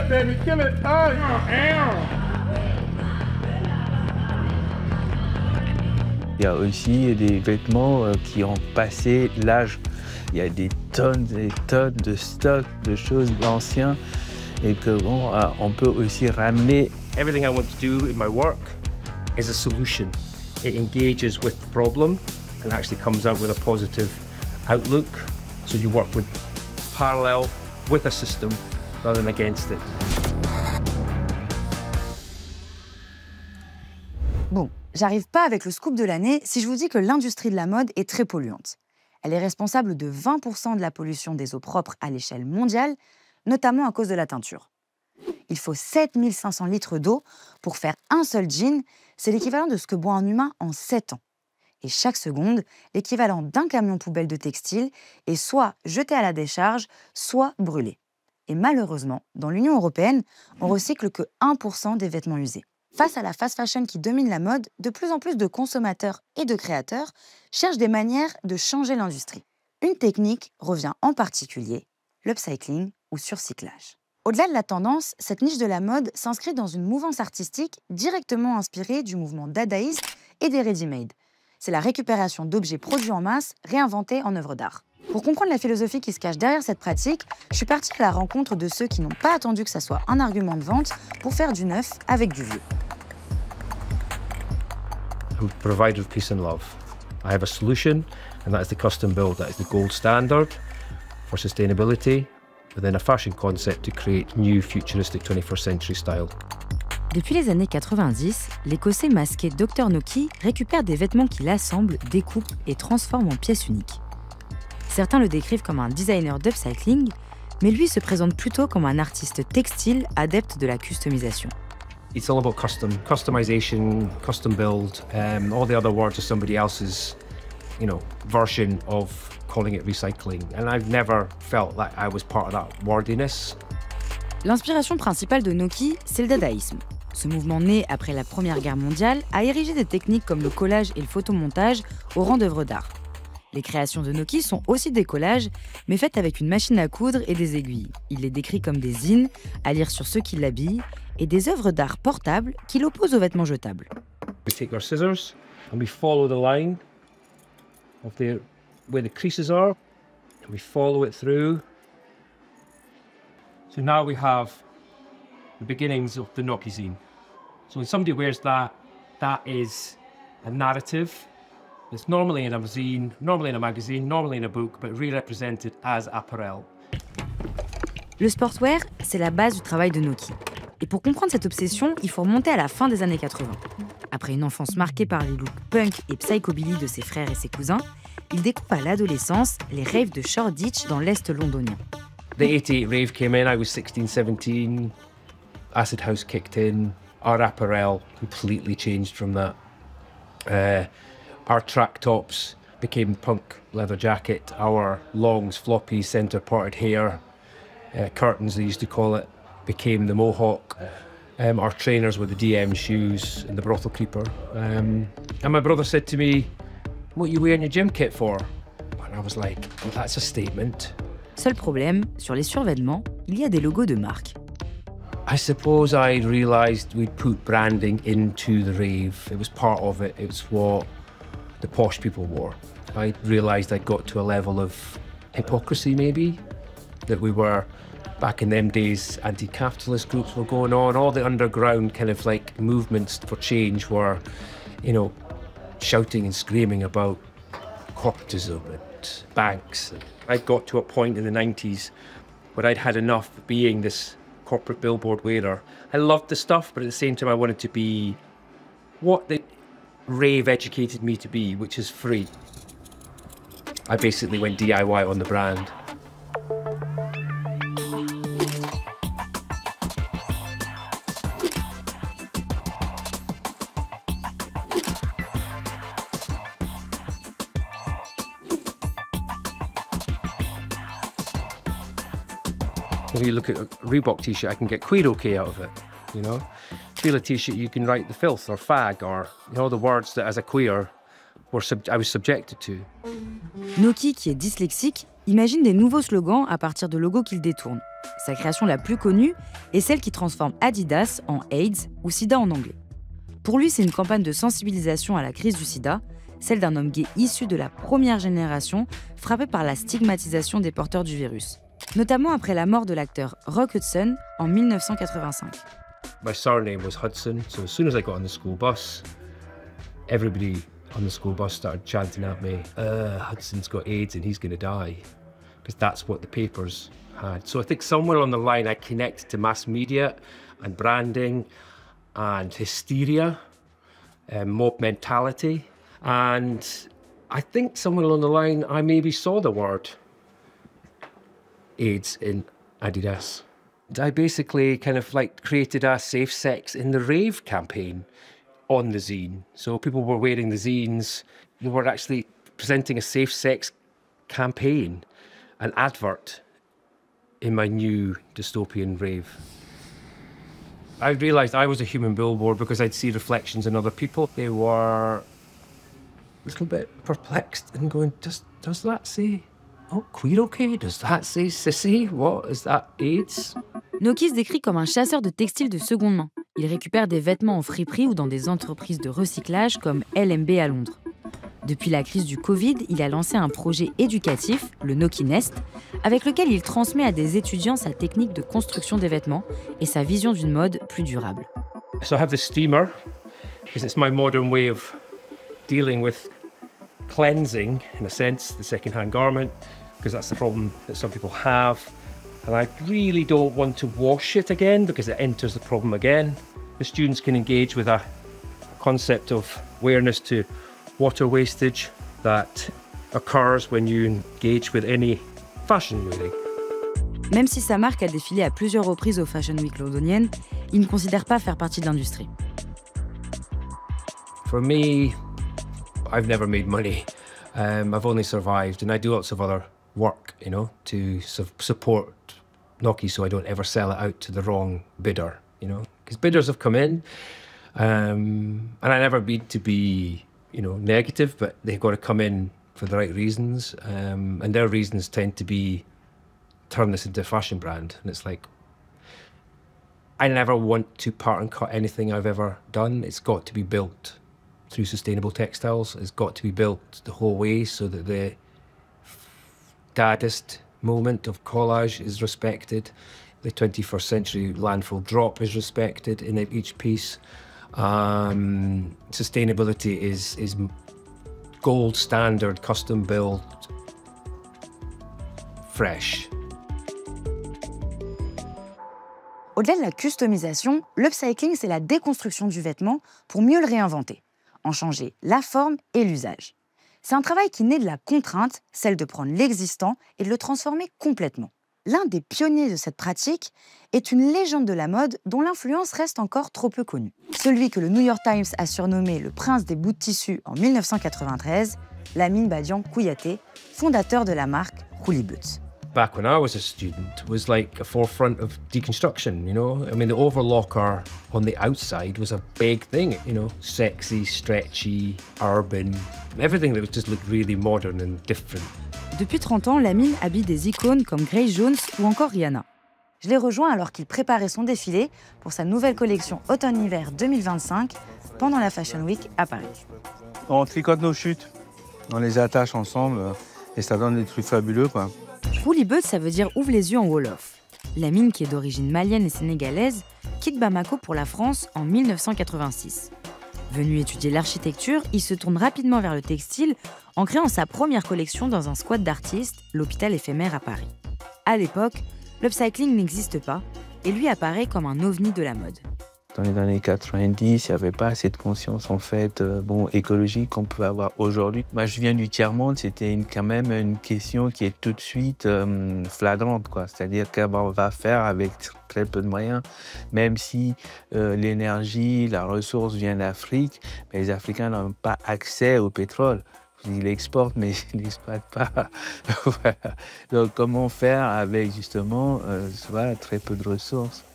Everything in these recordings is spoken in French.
it, baby, kill it. Il y a aussi des vêtements qui ont passé l'âge. Il y a des tonnes et tonnes de stocks, de choses anciennes et que bon, on peut aussi ramener. Everything I want to do in my work is a solution. It engages with the problem and actually comes out with a positive outlook. So you work with parallel with a system rather than against it. Bon, j'arrive pas avec le scoop de l'année si je vous dis que l'industrie de la mode est très polluante. Elle est responsable de 20% de la pollution des eaux propres à l'échelle mondiale, notamment à cause de la teinture. Il faut 7500 litres d'eau pour faire un seul jean, c'est l'équivalent de ce que boit un humain en 7 ans. Et chaque seconde, l'équivalent d'un camion poubelle de textile est soit jeté à la décharge, soit brûlé. Et malheureusement, dans l'Union européenne, on recycle que 1% des vêtements usés. Face à la fast fashion qui domine la mode, de plus en plus de consommateurs et de créateurs cherchent des manières de changer l'industrie. Une technique revient en particulier, l'upcycling ou surcyclage. Au-delà de la tendance, cette niche de la mode s'inscrit dans une mouvance artistique directement inspirée du mouvement dadaïste et des ready-made. C'est la récupération d'objets produits en masse réinventés en œuvres d'art. Pour comprendre la philosophie qui se cache derrière cette pratique, je suis partie à la rencontre de ceux qui n'ont pas attendu que ça soit un argument de vente pour faire du neuf avec du vieux. I'm provided with peace and love. I have a solution, and that is the custom build. That is the gold standard for sustainability within a fashion concept to create new futuristic 21st century style. Depuis les années 90, l'Écossais masqué Dr Noki récupère des vêtements qu'il assemble, découpe et transforme en pièces uniques. Certains le décrivent comme un designer d'upcycling, mais lui se présente plutôt comme un artiste textile adepte de la customisation. It's all about customization, custom build. All the other words are somebody else's, version of calling it recycling. And I've never felt like I was part of that wordiness. L'inspiration principale de Noki, c'est le dadaïsme. Ce mouvement né après la Première Guerre mondiale a érigé des techniques comme le collage et le photomontage au rang d'œuvres d'art. Les créations de Noki sont aussi des collages, mais faites avec une machine à coudre et des aiguilles. Il les décrit comme des zines, à lire sur ceux qui l'habillent, et des œuvres d'art portables qu'il oppose aux vêtements jetables. We take our scissors and we follow the line of where the creases are, and we follow it through. So now we have the beginnings of the Noki zine. So when somebody wears that, that is a narrative. It's normally in a zine, normally in a magazine, normally in a book, but re-represented as apparel. Le sportswear, c'est la base du travail de Noki. Et pour comprendre cette obsession, il faut remonter à la fin des années 80. Après une enfance marquée par les looks punk et psychobilly de ses frères et ses cousins, il découvre à l'adolescence les raves de Shoreditch dans l'Est londonien. The 88 rave came in, I was 16, 17, acid house kicked in, our apparel completely changed from that. Our track tops became punk leather jacket, our longs, floppies, centre-parted hair, curtains they used to call it, became the mohawk. Our trainers were the DM shoes and the brothel creeper. And my brother said to me, "What are you wearing your gym kit for?" And I was like, well, that's a statement. Seul problème, sur les survêtements, il y a des logos de marque. I suppose I realised we'd put branding into the rave. It was part of it. It was what the posh people wore. I realised I'd got to a level of hypocrisy, maybe, that we were, back in them days, anti-capitalist groups were going on. All the underground kind of like movements for change were, shouting and screaming about corporatism and banks. I'd got to a point in the 90s where I'd had enough of being this corporate billboard wearer. I loved the stuff, but at the same time I wanted to be what the rave educated me to be, which is free. I basically went DIY on the brand. If you look at a Reebok t-shirt, I can get queer okay out of it, Feel a t-shirt, you can write the filth or fag or, the words that as a queer I was subjected to. Noki, qui est dyslexique, imagine des nouveaux slogans à partir de logos qu'il détourne. Sa création la plus connue est celle qui transforme Adidas en AIDS ou SIDA en anglais. Pour lui, c'est une campagne de sensibilisation à la crise du sida, celle d'un homme gay issu de la première génération frappé par la stigmatisation des porteurs du virus, notamment après la mort de l'acteur Rock Hudson en 1985. My surname was Hudson, so as soon as I got on the school bus, everybody on the school bus started chanting at me, Hudson's got AIDS and he's going to die, because that's what the papers had. So I think somewhere on the line I connected to mass media and branding and hysteria, mob mentality, and I think somewhere along the line I maybe saw the word AIDS in Adidas. I basically kind of like created a safe sex in the rave campaign on the zine. So people were wearing the zines, they were actually presenting a safe sex campaign, an advert in my new dystopian rave. I realised I was a human billboard because I'd see reflections in other people. They were a little bit perplexed and going, does that say, oh, queer okay? Does that say sissy? What, is that AIDS? Noki se décrit comme un chasseur de textiles de seconde main. Il récupère des vêtements en friperie ou dans des entreprises de recyclage comme LMB à Londres. Depuis la crise du Covid, il a lancé un projet éducatif, le Noki Nest, avec lequel il transmet à des étudiants sa technique de construction des vêtements et sa vision d'une mode plus durable. So I have the steamer, because it's my modern way of dealing with cleansing, in a sense, the second-hand garment, because that's the problem that some people have. And I really don't want to wash it again because it enters the problem again. The students can engage with a concept of awareness to water wastage that occurs when you engage with any fashion wearing. Même si sa marque a défilé à plusieurs reprises aux Fashion Week londoniennes, il ne considère pas faire partie de l'industrie. For me, I've never made money. I've only survived, and I do lots of other work, you know, to support Noki so I don't ever sell it out to the wrong bidder, you know, because bidders have come in, and I never mean to be, you know, negative, but they've got to come in for the right reasons, and their reasons tend to be turn this into a fashion brand, and it's like, I never want to part and cut anything I've ever done. It's got to be built through sustainable textiles. It's got to be built the whole way so that the Dadaist moment of collage is respected. The 21st century landfill drop is respected in each piece. Sustainability is gold standard, custom built, fresh. Au-delà de la customisation, l'upcycling, c'est la déconstruction du vêtement pour mieux le réinventer, en changer la forme et l'usage. C'est un travail qui naît de la contrainte, celle de prendre l'existant et de le transformer complètement. L'un des pionniers de cette pratique est une légende de la mode dont l'influence reste encore trop peu connue. Celui que le New York Times a surnommé le prince des bouts de tissu en 1993, Lamine Badian Kouyaté, fondateur de la marque Xüly Bët. Back when I was a student was like a forefront of deconstruction, you know? I mean, the overlocker on the outside was a big thing, you know? Sexy, stretchy, urban, everything that was just looked really modern and different. Depuis 30 ans, Lamine habille des icônes comme Grace Jones ou encore Rihanna. Je l'ai rejoint alors qu'il préparait son défilé pour sa nouvelle collection automne-hiver 2025 pendant la Fashion Week à Paris. On tricote nos chutes, on les attache ensemble et ça donne des trucs fabuleux, quoi. Xüly Bët, ça veut dire « ouvre les yeux en Wolof ». Lamine, qui est d'origine malienne et sénégalaise, quitte Bamako pour la France en 1986. Venu étudier l'architecture, il se tourne rapidement vers le textile en créant sa première collection dans un squat d'artistes, l'hôpital éphémère à Paris. À l'époque, l'upcycling n'existe pas et lui apparaît comme un ovni de la mode. Dans les années 90, il n'y avait pas assez de conscience en fait, écologique qu'on peut avoir aujourd'hui. Moi, je viens du tiers-monde, c'était quand même une question qui est tout de suite flagrante, quoi. C'est-à-dire qu'on va faire avec très peu de moyens, même si l'énergie, la ressource vient d'Afrique, mais les Africains n'ont pas accès au pétrole. Ils l'exportent, mais ils n'exploitent pas. Voilà. Donc, comment faire avec justement très peu de ressources?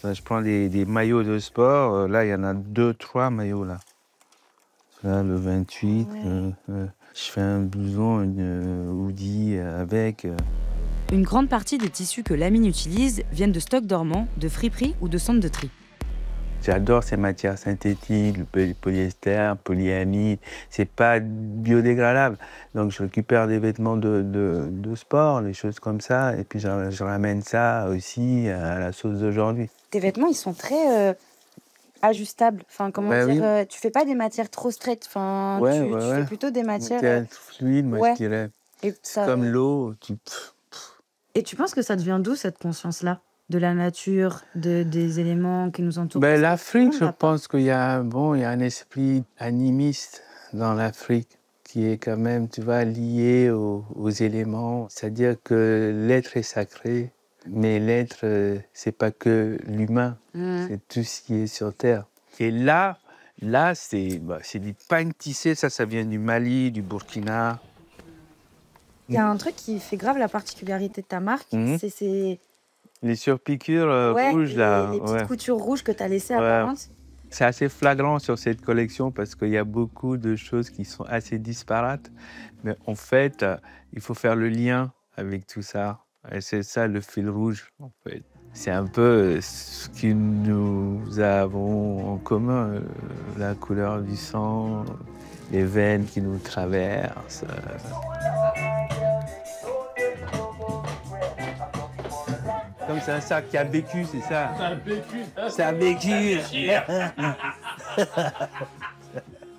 Je prends des maillots de sport, là il y en a 2-3 maillots là. Là, le 28, Ouais. je fais un blouson, une hoodie avec. Une grande partie des tissus que Lamine utilise viennent de stocks dormants, de friperies ou de centres de tri. J'adore ces matières synthétiques, le polyester, polyamide. C'est pas biodégradable. Donc je récupère des vêtements de sport, des choses comme ça, et puis je ramène ça aussi à la sauce d'aujourd'hui. Tes vêtements, ils sont très ajustables. Enfin, comment Bah dire, oui. tu fais pas des matières trop straight. Enfin, Ouais, tu fais plutôt des matières. Matière fluide, moi ouais. je dirais. Et, C'est comme l'eau. Et tu penses que ça devient d'où cette conscience-là? De la nature, des éléments qui nous entourent? Ben, l'Afrique, je pense qu'il y a, il y a un esprit animiste dans l'Afrique qui est quand même, tu vois, lié aux éléments. C'est-à-dire que l'être est sacré, mais l'être, c'est pas que l'humain, c'est tout ce qui est sur Terre. Et là, c'est du pain tissé, ça vient du Mali, du Burkina. Il y a un truc qui fait grave la particularité de ta marque, c'est les surpiqûres rouges, là. Les petites coutures rouges que tu as laissées apparentes. C'est assez flagrant sur cette collection parce qu'il y a beaucoup de choses qui sont assez disparates. Mais en fait, il faut faire le lien avec tout ça. Et c'est ça le fil rouge, en fait. C'est un peu ce que nous avons en commun, la couleur du sang, les veines qui nous traversent. Comme c'est un sac qui a vécu, c'est ça. Ça a vécu. Ça a vécu.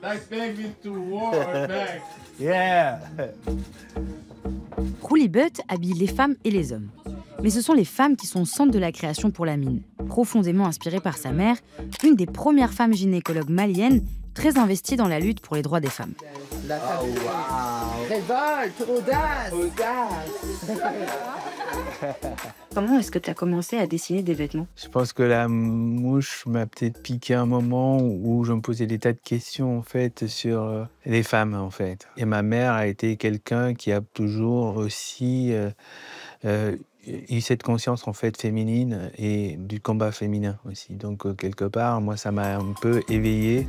Like baby to war or back. Yeah. Xüly Bët habille les femmes et les hommes. Mais ce sont les femmes qui sont au centre de la création pour Lamine. Profondément inspirée par sa mère, une des premières femmes gynécologues maliennes très investie dans la lutte pour les droits des femmes. Révolte, audace. Comment est-ce que tu as commencé à dessiner des vêtements? Je pense que la mouche m'a peut-être piqué un moment où je me posais des tas de questions en fait sur les femmes en fait. Et ma mère a été quelqu'un qui a toujours aussi eu cette conscience en fait féminine et du combat féminin aussi. Donc quelque part, moi ça m'a un peu éveillé.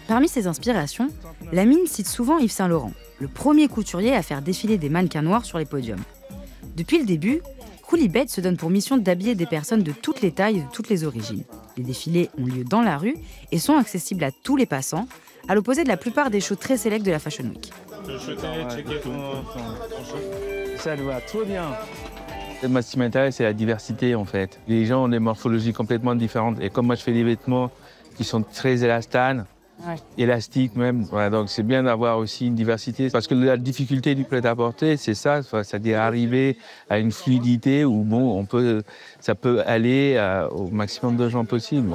Parmi ses inspirations, Lamine cite souvent Yves Saint Laurent, le premier couturier à faire défiler des mannequins noirs sur les podiums. Depuis le début, Xüly Bët se donne pour mission d'habiller des personnes de toutes les tailles et de toutes les origines. Les défilés ont lieu dans la rue et sont accessibles à tous les passants, à l'opposé de la plupart des shows très sélects de la Fashion Week. Ça doit trop bien. Moi, ce qui m'intéresse, c'est la diversité en fait. Les gens ont des morphologies complètement différentes. Et comme moi, je fais des vêtements qui sont très élastanes, élastique même. Voilà, donc c'est bien d'avoir aussi une diversité. Parce que la difficulté du prêt-à-porter, c'est ça, c'est-à-dire arriver à une fluidité où bon, ça peut aller au maximum de gens possible.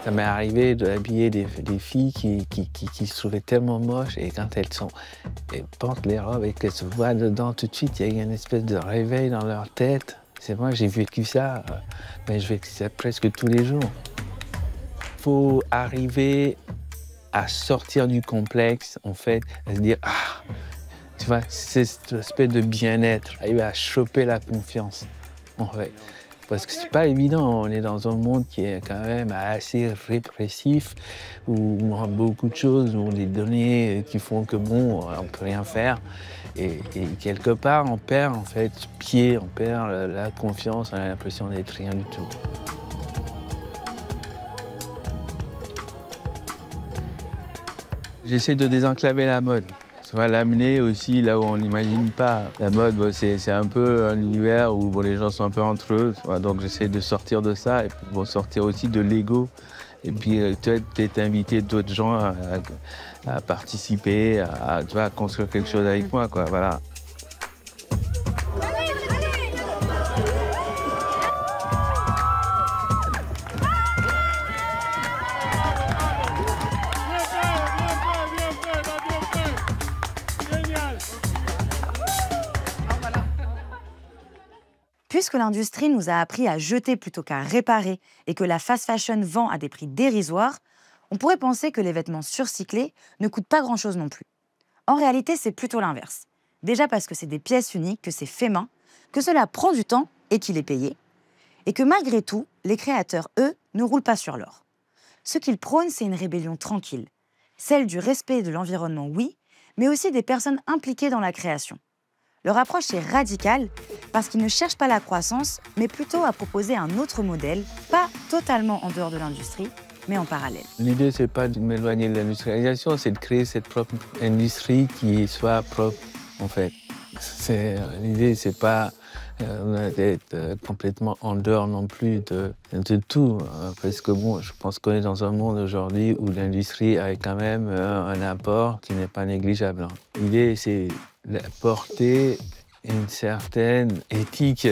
Ça m'est arrivé d'habiller des filles qui se trouvaient tellement moches et quand elles portent les robes et qu'elles se voient dedans tout de suite, il y a une espèce de réveil dans leur tête. C'est moi, j'ai vécu ça, mais je vécu ça presque tous les jours. Il faut arriver à sortir du complexe, en fait, à se dire « Ah !» Tu vois, c'est cette espèce de bien-être, arriver à choper la confiance, en fait. Parce que c'est pas évident, on est dans un monde qui est quand même assez répressif, où on a beaucoup de choses, où on a des données qui font que bon, on peut rien faire. Et quelque part, on perd en fait pied, on perd la confiance, on a l'impression d'être rien du tout. J'essaie de désenclaver la mode. Ça va l'amener aussi là où on n'imagine pas. La mode, c'est un peu un univers où les gens sont un peu entre eux. Donc j'essaie de sortir de ça et puis sortir aussi de l'ego. Et puis peut-être inviter d'autres gens à participer, à construire quelque chose avec moi, quoi. Voilà. Puisque l'industrie nous a appris à jeter plutôt qu'à réparer et que la fast fashion vend à des prix dérisoires, on pourrait penser que les vêtements surcyclés ne coûtent pas grand-chose non plus. En réalité, c'est plutôt l'inverse. Déjà parce que c'est des pièces uniques, que c'est fait main, que cela prend du temps et qu'il est payé, et que malgré tout, les créateurs, eux, ne roulent pas sur l'or. Ce qu'ils prônent, c'est une rébellion tranquille, celle du respect de l'environnement, oui, mais aussi des personnes impliquées dans la création. Leur approche est radicale parce qu'ils ne cherchent pas la croissance, mais plutôt à proposer un autre modèle, pas totalement en dehors de l'industrie, mais en parallèle. L'idée, c'est pas de m'éloigner de l'industrialisation, c'est de créer cette propre industrie qui soit propre, en fait. L'idée, c'est pas d'être complètement en dehors non plus de tout. Parce que bon, je pense qu'on est dans un monde aujourd'hui où l'industrie a quand même un apport qui n'est pas négligeable. L'idée, c'est d'apporter une certaine éthique,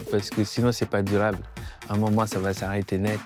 parce que sinon, c'est pas durable. À un moment, ça va s'arrêter net.